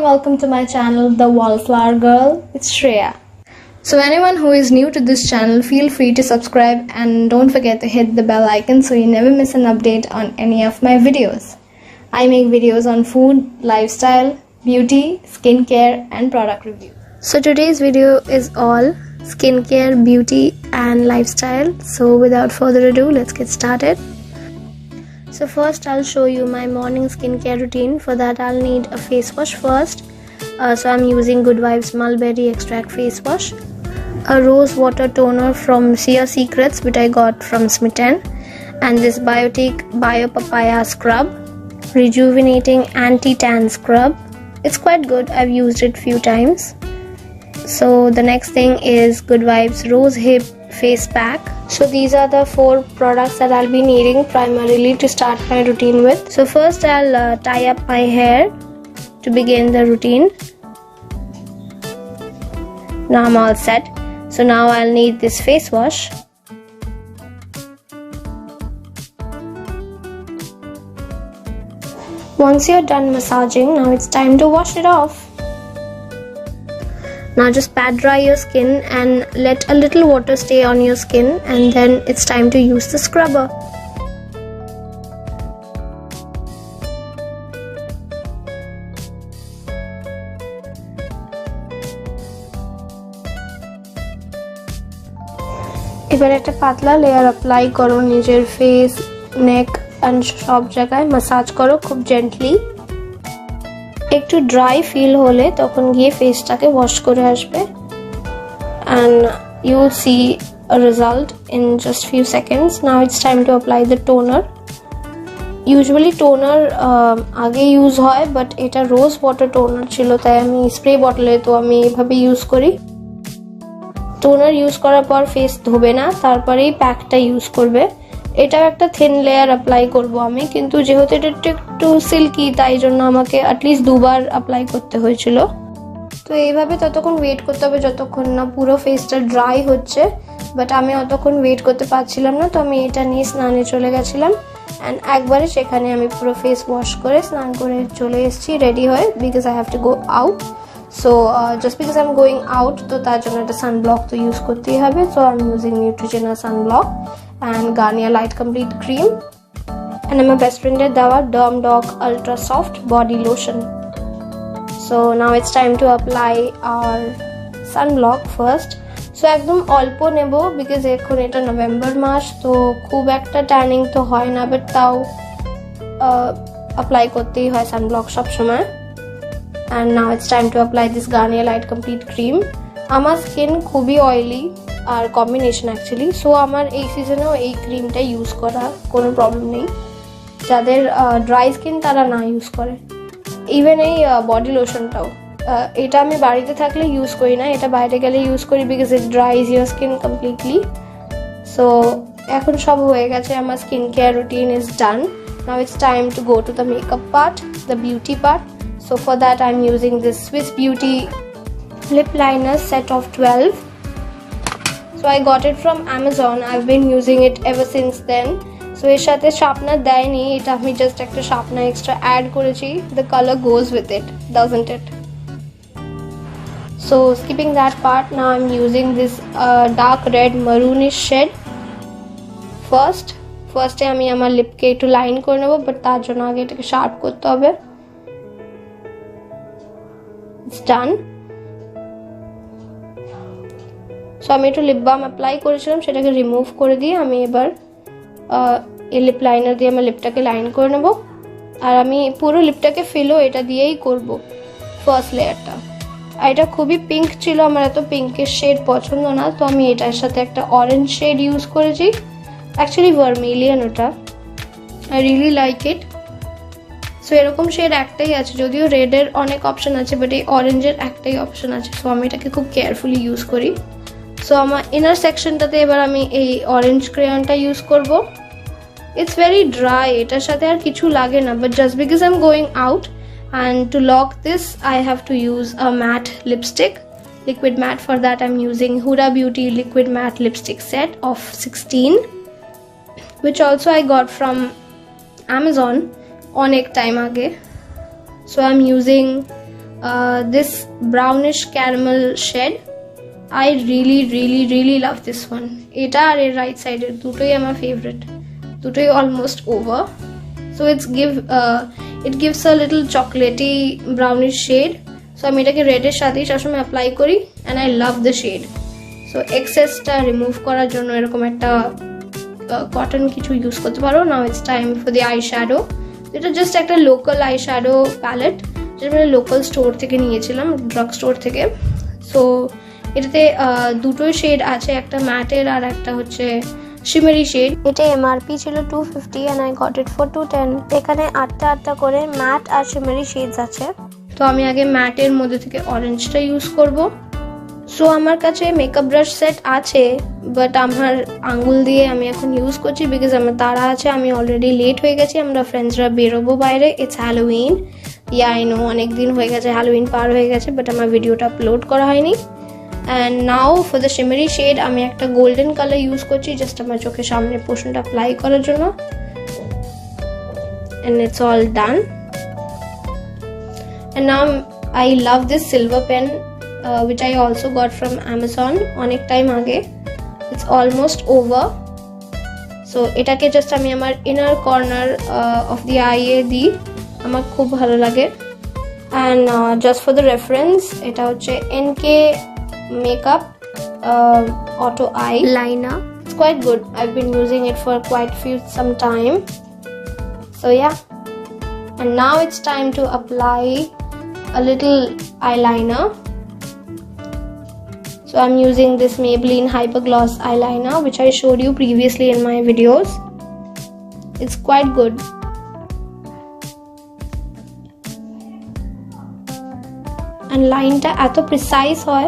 welcome to my channel, The Wallflower Girl. It's Shreya. So anyone who is new to this channel, feel free to subscribe and don't forget to hit the bell icon so you never miss an update on any of my videos. I make videos on food, lifestyle, beauty, skincare and product review. So today's video is all skincare, beauty and lifestyle. So without further ado, let's get started. So first I'll show you my morning skincare routine. For that I'll need a face wash first. So I'm using Good Vibes Mulberry Extract face wash. A rose water toner from Sia Secrets which I got from Smitten. And this Biotique Bio Papaya scrub. Rejuvenating anti-tan scrub. It's quite good. I've used it few times. So the next thing is Good Vibes Rose Hip face pack. So these are the 4 products that I'll be needing primarily to start my routine with. So first I'll tie up my hair to begin the routine. Now I'm all set. So now I'll need this face wash. Once you're done massaging, now it's time to wash it off. Now just pat dry your skin and let a little water stay on your skin, and then it's time to use the scrubber. এবার একটা পাতলা layer apply করো নিজের face, neck and সব জায়গায় massage করো খুব gently. একটু ড্রাই ফিল হলে তখন গিয়ে ফেসটাকে ওয়াশ করে আসবে and you will see a result in just few seconds. Now it's time to apply the toner. Usually toner আগে ইউজ হয়, বাট এটা রোজ ওয়াটার টোনার ছিল তাই আমি স্প্রে বটলে তো আমি এভাবে ইউজ করি। টোনার ইউজ করার পর ফেস ধোবে না, তারপরেই প্যাকটা ইউজ করবে। এটাও একটা থিন লেয়ার অ্যাপ্লাই করব আমি, কিন্তু যেহেতু এটা একটু সিল্কি তাই জন্য আমাকে অ্যাটলিস্ট 2 বার অ্যাপ্লাই করতে হয়েছিল। তো এইভাবে ততক্ষণ ওয়েট করতে হবে যতক্ষণ না পুরো ফেসটা ড্রাই হচ্ছে, বাট আমি অতক্ষণ ওয়েট করতে পারছিলাম না, তো আমি এটা নিয়ে স্নানে চলে গেছিলাম অ্যান্ড একবারে সেখানে আমি পুরো ফেস ওয়াশ করে স্নান করে চলে এসেছি রেডি হয়ে, because I have to go out. So just because I am going out, তো তার জন্য একটা সানব্লক তো ইউজ করতেই হবে। So I am using Neutrogena sunblock and Garnier Light Complete Cream, and my best friend Dawa Derm Doc Ultra Soft Body Lotion. So now it's time to apply our sunblock first. So একদম অল্প নেব because এখন এটা November মাস, তো খুব একটা tanning তো হয় না, বাট তাও অ্যাপ্লাই করতেই হয় সানব্লক সব সময়। and now it's time to apply this Garnier Light Complete Cream. আমার স্কিন খুবই অয়েলি আর কম্বিনেশন অ্যাকচুয়ালি, সো আমার এই সিজনেও এই ক্রিমটা ইউজ করা কোনো প্রবলেম নেই। যাদের ড্রাই স্কিন তারা না ইউজ করে। ইভেন এই বডি লোশনটাও, এটা আমি বাড়িতে থাকলে ইউজ করি না, এটা বাইরে গেলে ইউজ করি because it dries your skin completely. So এখন সব হয়ে গেছে, আমার skin care routine is done. Now it's time to go to the makeup part, the beauty part. So for that I am using this Swiss Beauty lip liner set of 12. So I got it from Amazon. I've been using it ever since then. So এর সাথে sharpener দেয়নি, এটা আমি just একটা sharpener extra add করেছি। The color goes with it, doesn't it? So skipping that part, now I'm using this dark red maroonish shade. First আমি আমার লিপকে একটু লাইন করে নেব, বাট তার জন্য আগে এটাকে শার্প করতে হবে। It's done. সো আমি একটু লিপ বাম অ্যাপ্লাই করেছিলাম, সেটাকে রিমুভ করে দিয়ে আমি এবার এই লিপ লাইনার দিয়ে আমার লিপটাকে লাইন করে নেব। আর আমি পুরো লিপটাকে ফিলও এটা দিয়েই করব ফার্স্ট লেয়ারটা। আর এটা খুবই পিঙ্ক ছিল, আমার এত পিঙ্কের শেড পছন্দ না, তো আমি এটার সাথে একটা অরেঞ্জ শেড ইউজ করেছি, অ্যাকচুয়ালি ভার্মিলিয়ান ওটা। I really like it. So এরকম শেড একটাই আছে, যদিও রেডের অনেক অপশন আছে, বাট এই অরেঞ্জের একটাই অপশন আছে। সো আমি এটাকে খুব কেয়ারফুলি ইউজ করি। সো আমার ইনার সেকশনটাতে এবার আমি এই অরেঞ্জ ক্রেয়নটা ইউজ করব। ইটস ভেরি ড্রাই, এটার সাথে আর কিছু লাগে না, but just because I am going out and to lock this I have to use a matte lipstick, liquid matte. For that I'm using Huda Beauty liquid matte lipstick set of 16, which also I got from Amazon onek time aage. So I'm using this brownish caramel shade. I really love this one. Eta ar er right side er dutoi amar favorite, dutoi almost over. So it gives a little chocolatey brownish shade. So আমি এটাকে রেডের সাথে সবসময় apply করি and I love the shade. So excessটা remove করার জন্য এরকম একটা কটন কিছু ইউজ করতে পারো. Now it's time for the eyeshadow. এটা জাস্ট একটা লোকাল আইশ্যাডো প্যালেট, যেটা আমি লোকাল স্টোর থেকে নিয়েছিলাম, ড্রাগ স্টোর থেকে. সো এটাতে দুটোই শেড আছে, একটা ম্যাটের আর একটা হচ্ছে শিমারি শেড. এটা এমআরপি ছিল 250 and I got it for 210. এখানে 8টা করে ম্যাট আর শিমারি শেডস আছে. তো আমি আগে ম্যাটের মধ্যে থেকে অরেঞ্জটা ইউজ করব. সো আমার কাছে মেকআপ ব্রাশ সেট আছে, বাট আমার আঙ্গুল দিয়ে আমি এখন ইউজ করছি বিকজ আমার তাড়া আছে. আমি অলরেডি লেট হয়ে গেছি, আমরা ফ্রেন্ডসরা বেরোবো বাইরে. It's Halloween. Yeah I know অনেক দিন হয়ে গেছে, হ্যালোউইন পার হয়ে গেছে, বাট আমার ভিডিওটা আপলোড করা হয়নি. And now for the shimmery shade আমি একটা গোল্ডেন কালার ইউজ করছি জাস্ট আমার চোখের সামনে পোর্শনটা অ্যাপ্লাই করার জন্য. And it's all done. And now I love this silver pen which I also got from Amazon অনেক টাইম আগে. It's almost over. So এটাকে জাস্ট আমি আমার inner corner of the eye এ দিই, আমার খুব ভালো লাগে. And just for the reference, এটা হচ্ছে NK Makeup Auto Eye Liner. It's quite good. I've been using it for quite some time. So yeah. And now it's time to apply a little eyeliner. So I'm using this Maybelline Hyper Gloss eyeliner which I showed you previously in my videos. It's quite good. And line ta eto precise hoy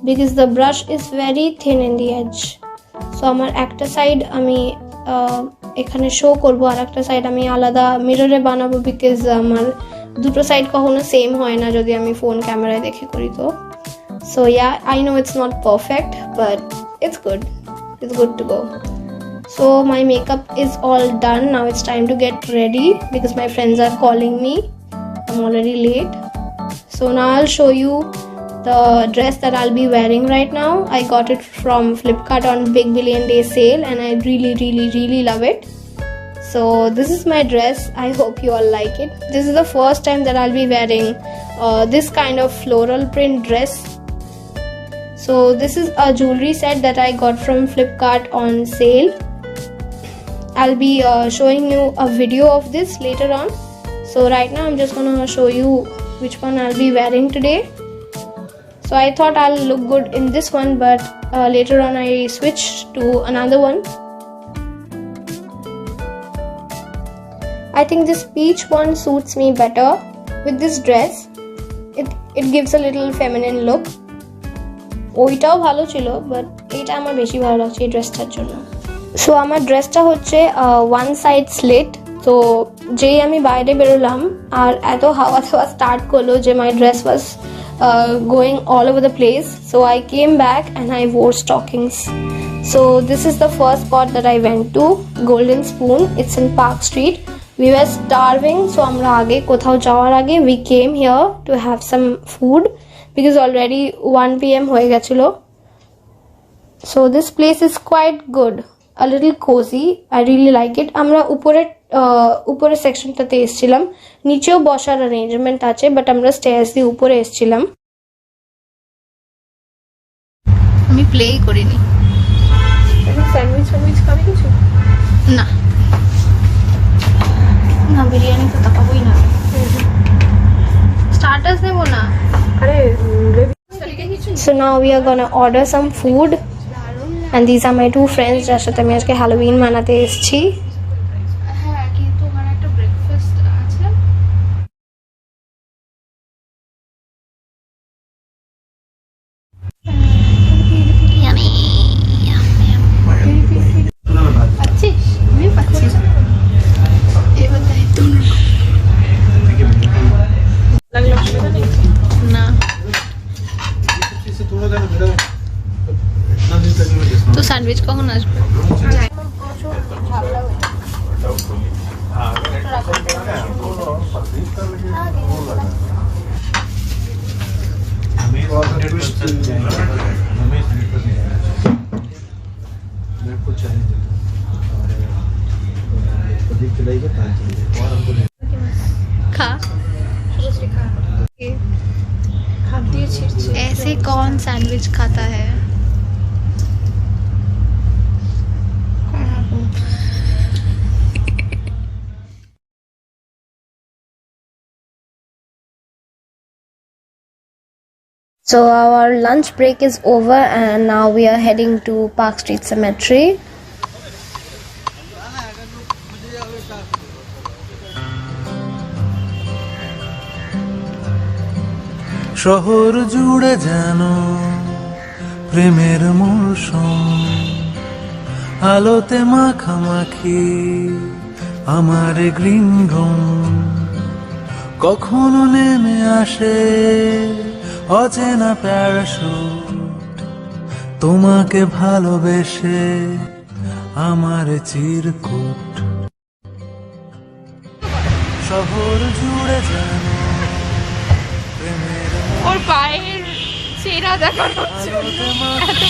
because the brush is very thin in the edge. So amar ekta side ami এখানে show করব আর একটা side আমি আলাদা মিররে বানাবো because আমার দুটো side কখনো same হয় না যদি আমি ফোন ক্যামেরায় দেখে করি তো. So yeah, I know it's not perfect but it's good. It's good to go. So my makeup is all done. Now it's time to get ready because my friends are calling me. I'm already late. So now I'll show you the dress that I'll be wearing right now. I got it from Flipkart on Big Billion Day sale and I really love it. So this is my dress. I hope you all like it. This is the first time that I'll be wearing this kind of floral print dress. So this is a jewelry set that I got from Flipkart on sale. I'll be showing you a video of this later on. So right now I'm just gonna show you which one I'll be wearing today. So I thought I'll look good in this one, but later on I switched to another one. I think this peach one suits me better with this dress. It gives a little feminine look. ওইটাও ভালো ছিল but এটা আমার বেশি ভালো লাগছে এই ড্রেসটার জন্য. সো আমার ড্রেসটা হচ্ছে ওয়ান সাইড স্লিট. তো যেই আমি বাইরে বেরোলাম আর এত হাওয়া স্টার্ট করলো যে my dress was going all over the place. So I came back and I wore stockings. So this is the first spot that I went to, Golden Spoon. It's in Park Street. We were starving, so আমরা আগে কোথাও যাওয়ার আগে we came here to have some food because already 1 PM হয়ে গেছিল. So this place is quite good, a little cozy. I really like it. আমরা উপরে সেকশনটাতে এসেছিলাম, নিচেও বসার অ্যারেঞ্জমেন্ট আছে বাট আমরা স্টেয়ার্স দিয়ে উপরে এসেছিলাম. আমি প্লেই করিনি. স্যান্ডউইচ খাবি কিছু? না না, বিরিয়ানি তো তাকাবোই না, স্টার্টার্স নেবো না. So now we are gonna order some food and these are my two friends যার সাথে আমি আজকে হ্যালোউইন মানাতে এসেছি. তো স্যান্ডউইচ কখন আসবে? ऐसे कौन सैंडविच खाता है? So our lunch break is over and now we are heading to Park Street Cemetery. শহর জুড়ে যেন প্রেমের মৌসুম, আলোতে মাখামাখি আমার গ্রিন রুম। কখনো নেমে আসে অচেনা প্যারাশুট, তোমাকে ভালোবেসে আমার চিরকুট। শহর জুড়ে যেন প্রেমের ওর পায়ের চেরা দেখানোর জন্য এত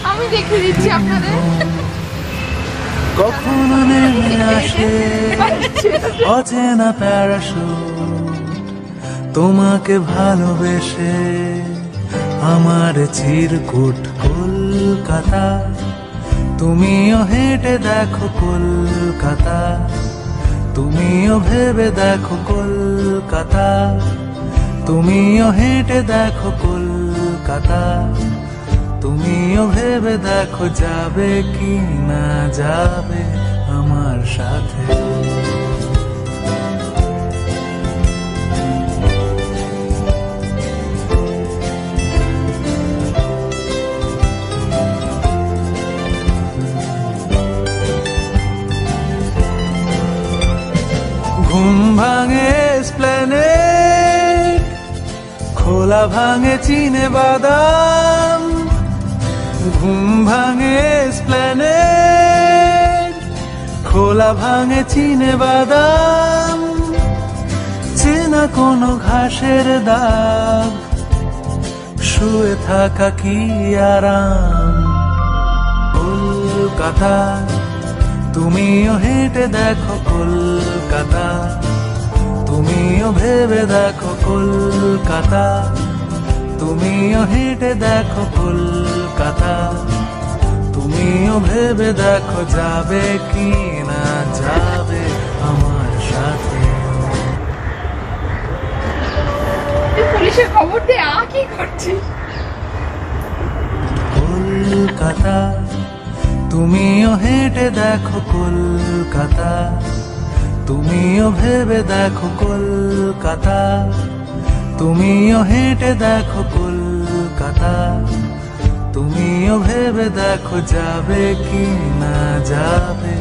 আমি দেখে দিচ্ছি আপনাদের। কখনো নেমে আসে অচেনা প্যারাশুট, তোমাকে ভালোবেসে আমার চিরকুট। কলকাতা তুমিও হেঁটে দেখো কলকাতা, তুমিও ভেবে দেখো কলকাতা, তুমিও হেঁটে দেখো কলকাতা, তুমিও ভেবে দেখো যাবে কি না যাবে আমার সাথে। ঘুম ভাঙে এসপ্ল্যানেড, খোলা ভাঙে চিনে বাদাম। ঘুম ভাঙে এসপ্ল্যানেড, খোলা ভাঙে চিনে বাদাম। চেনা কোনো ঘাসের দাগ, শুয়ে থাকা কি আরাম। কলকাতা তুমিও হেঁটে দেখো কলকাতা, তুমিও ভেবে দেখো কলকাতা, তুমিও হেঁটে দেখো কলকাতা, তুমিও ভেবে দেখো যাবে কি না যাবে আমার সাথে। পুলিশের খবর দে, কি করছিস? কলকাতা তুমিও হেঁটে দেখো কলকাতা, তুমিও ভেবে দেখো কলকাতা, তুমিও হেঁটে দেখো কলকাতা, তুমিও ভেবে দেখো যাবে কি না যাবে